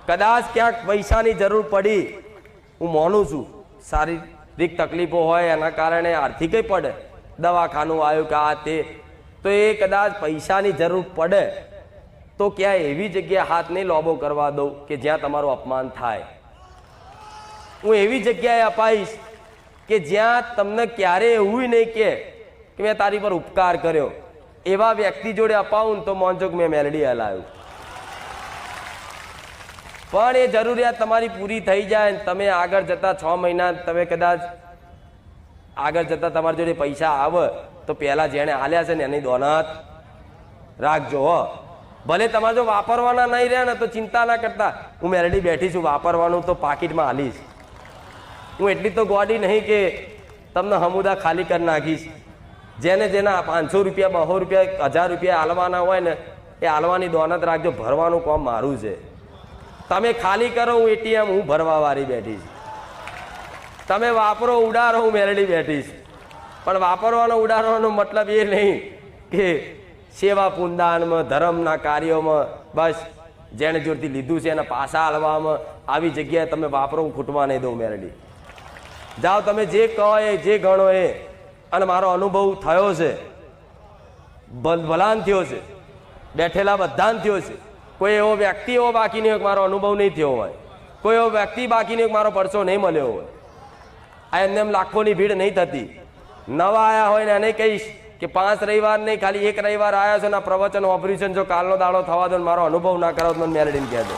કદાચ ક્યાંક પૈસાની જરૂર પડી, હું માનું છું શારીરિક તકલીફો હોય એના કારણે આર્થિકે પડે, દવાખાનું આવ્યું કે આ તે, તો એ કદાચ પૈસાની જરૂર પડે તો ક્યાંય એવી જગ્યાએ હાથ નહીં લોબો કરવા દઉં કે જ્યાં તમારું અપમાન થાય. હું એવી જગ્યાએ અપાઈશ કે જ્યાં તમને ક્યારે એવું નહીં કે મેં તારી પર ઉપકાર કર્યો. એવા વ્યક્તિ જોડે અપાવું તો મોનજો કે મેં મેલડી હલાવ્યું. પણ એ જરૂરિયાત તમારી પૂરી થઈ જાય ને તમે આગળ જતા 6 મહિના તમે કદાચ આગળ જતા તમારી જોડે પૈસા આવે તો પહેલા જેણે હાલ્યા છે ને એની દોનત રાખજો. હો ભલે તમારે જો વાપરવાના નહીં રહ્યા ને તો ચિંતા ના કરતા, હું મેલડી બેઠી છું, વાપરવાનું તો પાકીટમાં હાલીશ. હું એટલી તો ગોડી નહીં કે તમને હમુદા ખાલી કરી નાખીશ. જેને જેના 500 રૂપિયા 200 રૂપિયા 1000 રૂપિયા હાલવાના હોય ને એ હાલવાની દોનત રાખજો. ભરવાનું કામ મારું છે. તમે ખાલી કરો, હું એટીએમ હું ભરવા વાળી બેઠીશ. તમે વાપરો ઉડાડો, હું મેલડી બેઠીશ. પણ વાપરવાનો ઉડાડવાનો મતલબ એ નહીં કે સેવા પુનદાનમાં ધર્મના કાર્યોમાં બસ જેણે જોરથી લીધું છે એના પાસા હાલવામાં આવી જગ્યાએ તમે વાપરો, હું ખૂટવા નહીં દઉં. મેલડી જાઓ, તમે જે કહો એ જે ગણો એ. અને મારો અનુભવ થયો છે, ભલાન થયો છે, બેઠેલા બધાને થયો છે. કોઈ એવો વ્યક્તિ એવો બાકી નહીં હોય મારો અનુભવ નહીં થયો હોય, કોઈ એવો વ્યક્તિ બાકી નહીં મારો પરસો નહીં મળ્યો હોય. આ એમને એમ લાખોની ભીડ નહીં થતી. નવા આવ્યા હોય ને એને કહીશ કે 5 રવિવાર નહીં, ખાલી 1 રવિવાર આવ્યા છે ને પ્રવચન ઓપરેશન જો કાલનો દાડો થવા દો મારો અનુભવ ના કરાવો તો મને મેલડીને કહેજો.